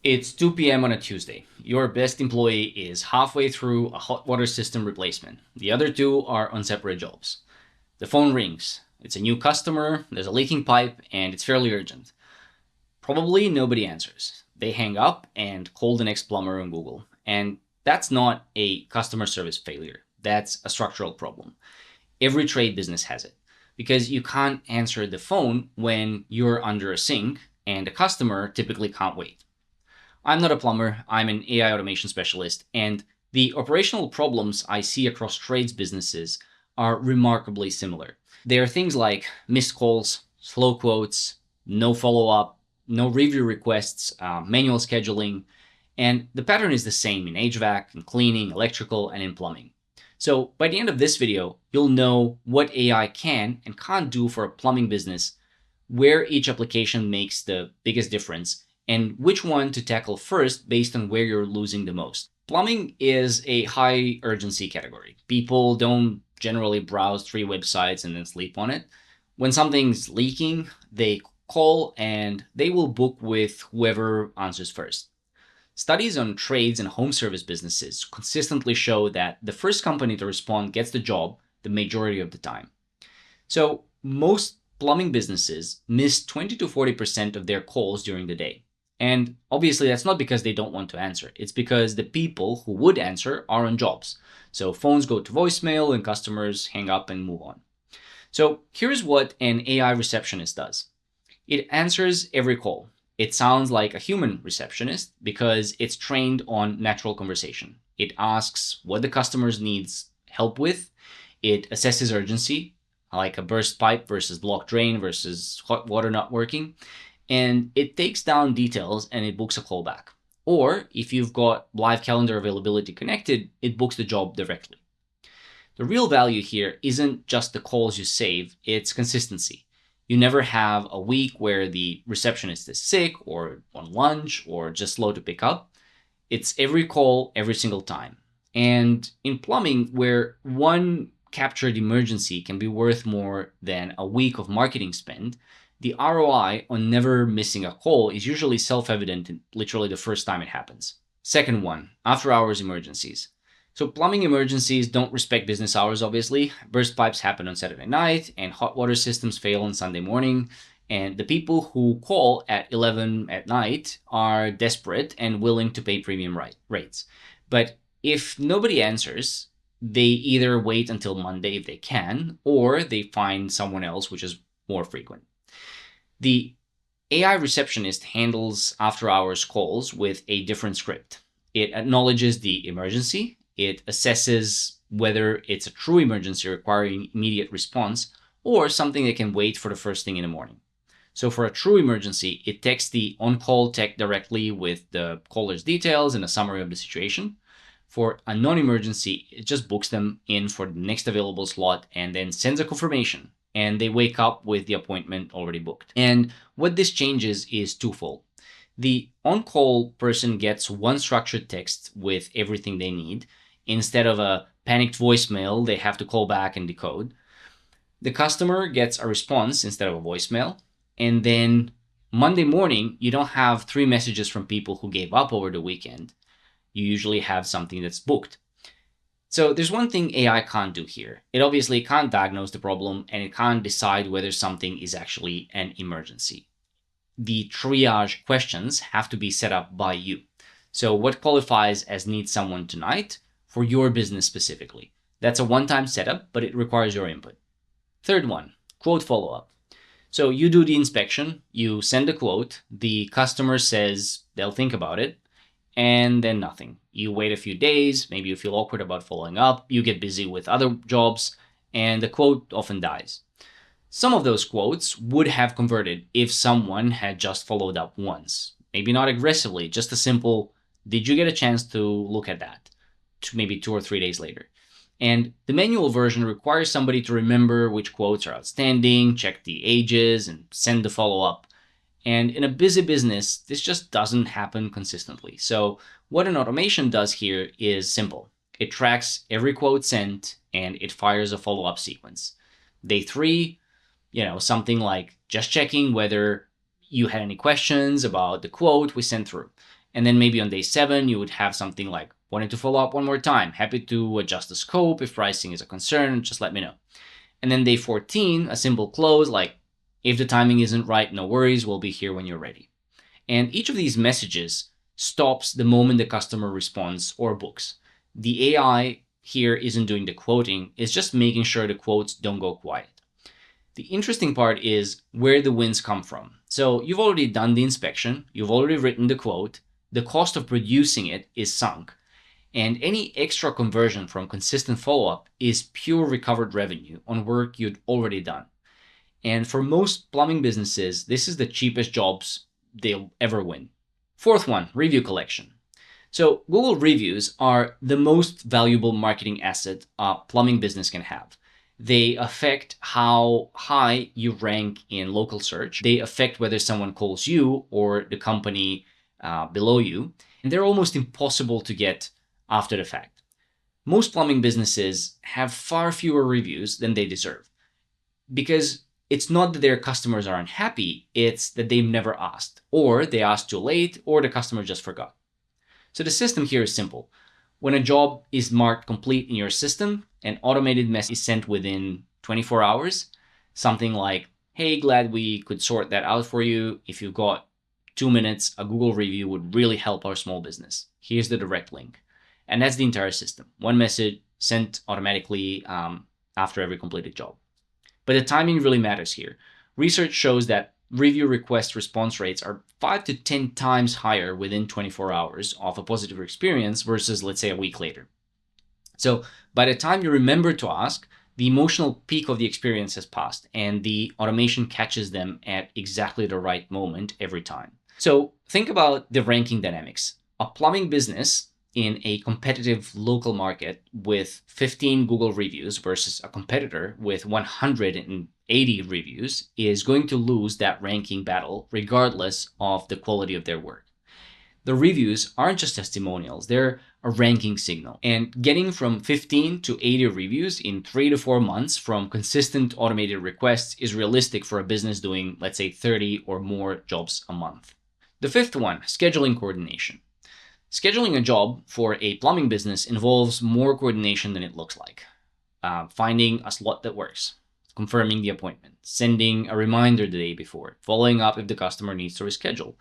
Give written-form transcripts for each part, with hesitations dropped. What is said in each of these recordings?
It's 2 p.m. on a Tuesday. Your best employee is halfway through a hot water system replacement. The other two are on separate jobs. The phone rings. It's a new customer, there's a leaking pipe, and it's fairly urgent. Probably nobody answers. They hang up and call the next plumber on Google. And that's not a customer service failure. That's a structural problem. Every trade business has it because you can't answer the phone when you're under a sink and a customer typically can't wait. I'm not a plumber, I'm an AI automation specialist, and the operational problems I see across trades businesses are remarkably similar. They are things like missed calls, slow quotes, no follow-up, no review requests, manual scheduling, and the pattern is the same in HVAC, in cleaning, electrical, and in plumbing. So by the end of this video, you'll know what AI can and can't do for a plumbing business, where each application makes the biggest difference, and which one to tackle first based on where you're losing the most. Plumbing is a high urgency category. People don't generally browse 3 websites and then sleep on it. When something's leaking, they call and they will book with whoever answers first. Studies on trades and home service businesses consistently show that the first company to respond gets the job the majority of the time. So most plumbing businesses miss 20 to 40% of their calls during the day. And obviously that's not because they don't want to answer. It's because the people who would answer are on jobs. So phones go to voicemail and customers hang up and move on. So here's what an AI receptionist does. It answers every call. It sounds like a human receptionist because it's trained on natural conversation. It asks what the customer's needs help with. It assesses urgency, like a burst pipe versus blocked drain versus hot water not working. And it takes down details and it books a call back. Or if you've got live calendar availability connected, it books the job directly. The real value here isn't just the calls you save, it's consistency. You never have a week where the receptionist is sick or on lunch or just slow to pick up. It's every call, every single time. And in plumbing, where one captured emergency can be worth more than a week of marketing spend, the ROI on never missing a call is usually self-evident literally the first time it happens. Second one, after-hours emergencies. So plumbing emergencies don't respect business hours, obviously. Burst pipes happen on Saturday night and hot water systems fail on Sunday morning. And the people who call at 11 at night are desperate and willing to pay premium rates. But if nobody answers, they either wait until Monday if they can, or they find someone else, which is more frequent. The AI receptionist handles after-hours calls with a different script. It acknowledges the emergency. It assesses whether it's a true emergency requiring immediate response or something that can wait for the first thing in the morning. So for a true emergency, it texts the on-call tech directly with the caller's details and a summary of the situation. For a non-emergency, it just books them in for the next available slot and then sends a confirmation. And they wake up with the appointment already booked. And what this changes is twofold. The on-call person gets one structured text with everything they need. Instead of a panicked voicemail they have to call back and decode. The customer gets a response instead of a voicemail. And then Monday morning, you don't have 3 messages from people who gave up over the weekend. You usually have something that's booked. So there's one thing AI can't do here. It obviously can't diagnose the problem and it can't decide whether something is actually an emergency. The triage questions have to be set up by you. So what qualifies as needs someone tonight for your business specifically? That's a one-time setup, but it requires your input. Third one, quote follow-up. So you do the inspection, you send a quote, the customer says they'll think about it, and then nothing. You wait a few days, maybe you feel awkward about following up, you get busy with other jobs, and the quote often dies. Some of those quotes would have converted if someone had just followed up once. Maybe not aggressively, just a simple, did you get a chance to look at that? Maybe 2 or 3 days later. And the manual version requires somebody to remember which quotes are outstanding, check the ages, and send the follow-up. And in a busy business, this just doesn't happen consistently. So what an automation does here is simple. It tracks every quote sent and it fires a follow-up sequence. Day 3, something like just checking whether you had any questions about the quote we sent through. And then maybe on day 7, you would have something like, wanted to follow up one more time. Happy to adjust the scope. If pricing is a concern, just let me know. And then day 14, a simple close like, if the timing isn't right, no worries, we'll be here when you're ready. And each of these messages stops the moment the customer responds or books. The AI here isn't doing the quoting, it's just making sure the quotes don't go quiet. The interesting part is where the wins come from. So you've already done the inspection, you've already written the quote, the cost of producing it is sunk, and any extra conversion from consistent follow-up is pure recovered revenue on work you'd already done. And for most plumbing businesses, this is the cheapest jobs they'll ever win. Fourth one, review collection. So Google reviews are the most valuable marketing asset a plumbing business can have. They affect how high you rank in local search. They affect whether someone calls you or the company below you. And they're almost impossible to get after the fact. Most plumbing businesses have far fewer reviews than they deserve, because it's not that their customers are unhappy, it's that they've never asked, or they asked too late, or the customer just forgot. So the system here is simple. When a job is marked complete in your system, an automated message is sent within 24 hours. Something like, hey, glad we could sort that out for you. If you've got 2 minutes, a Google review would really help our small business. Here's the direct link. And that's the entire system. One message sent automatically after every completed job. But the timing really matters here. Research shows that review request response rates are 5 to 10 times higher within 24 hours of a positive experience versus, let's say, a week later. So by the time you remember to ask, the emotional peak of the experience has passed and the automation catches them at exactly the right moment every time. So think about the ranking dynamics. A plumbing business in a competitive local market with 15 Google reviews versus a competitor with 180 reviews is going to lose that ranking battle regardless of the quality of their work. The reviews aren't just testimonials, they're a ranking signal. And getting from 15 to 80 reviews in 3 to 4 months from consistent automated requests is realistic for a business doing, let's say, 30 or more jobs a month. The fifth one, scheduling coordination. Scheduling a job for a plumbing business involves more coordination than it looks like. Finding a slot that works, confirming the appointment, sending a reminder the day before, following up if the customer needs to reschedule,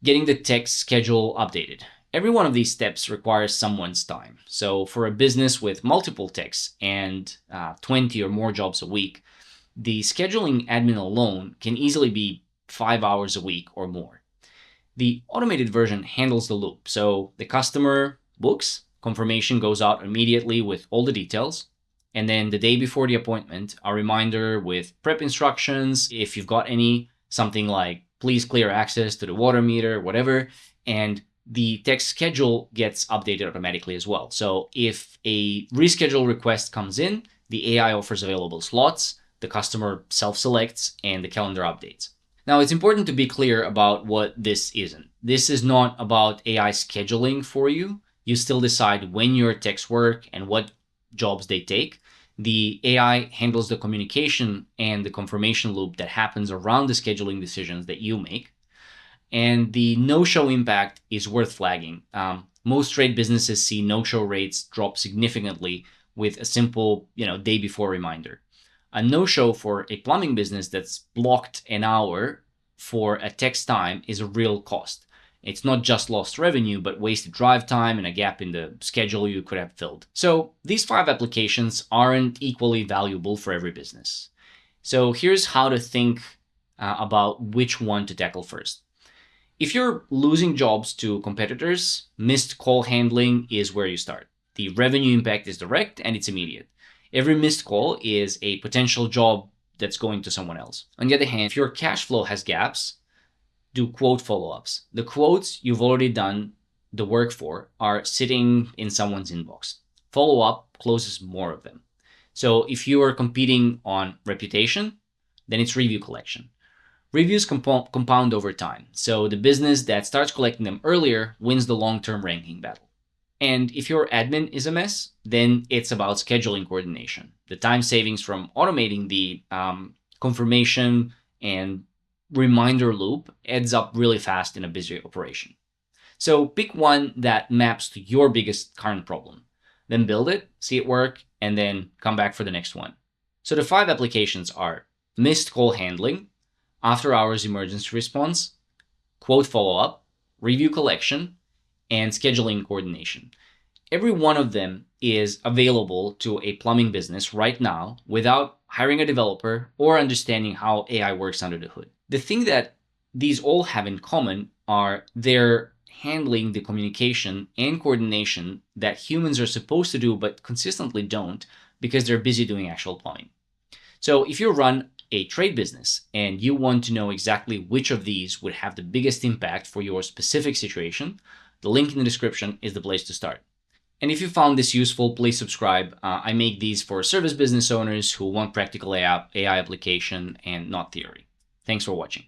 getting the text schedule updated. Every one of these steps requires someone's time. So for a business with multiple techs and 20 or more jobs a week, the scheduling admin alone can easily be 5 hours a week or more. The automated version handles the loop. So the customer books, confirmation goes out immediately with all the details. And then the day before the appointment, a reminder with prep instructions, if you've got any, something like please clear access to the water meter, whatever. And the text schedule gets updated automatically as well. So if a reschedule request comes in, the AI offers available slots, the customer self-selects, and the calendar updates. Now, it's important to be clear about what this isn't. This is not about AI scheduling for you. You still decide when your techs work and what jobs they take. The AI handles the communication and the confirmation loop that happens around the scheduling decisions that you make. And the no-show impact is worth flagging. Most trade businesses see no-show rates drop significantly with a simple, day before reminder. A no-show for a plumbing business that's blocked an hour for a text time is a real cost. It's not just lost revenue, but wasted drive time and a gap in the schedule you could have filled. So these 5 applications aren't equally valuable for every business. So here's how to think about which one to tackle first. If you're losing jobs to competitors, missed call handling is where you start. The revenue impact is direct and it's immediate. Every missed call is a potential job that's going to someone else. On the other hand, if your cash flow has gaps, do quote follow-ups. The quotes you've already done the work for are sitting in someone's inbox. Follow-up closes more of them. So if you are competing on reputation, then it's review collection. Reviews compound over time. So the business that starts collecting them earlier wins the long-term ranking battle. And if your admin is a mess, then it's about scheduling coordination. The time savings from automating the confirmation and reminder loop adds up really fast in a busy operation. So pick one that maps to your biggest current problem. Then build it, see it work, and then come back for the next one. So the 5 applications are missed call handling, after hours emergency response, quote follow-up, review collection, and scheduling coordination. Every one of them is available to a plumbing business right now without hiring a developer or understanding how AI works under the hood. The thing that these all have in common are they're handling the communication and coordination that humans are supposed to do but consistently don't because they're busy doing actual plumbing. So if you run a trade business and you want to know exactly which of these would have the biggest impact for your specific situation, the link in the description is the place to start. And if you found this useful, please subscribe. I make these for service business owners who want practical AI application and not theory. Thanks for watching.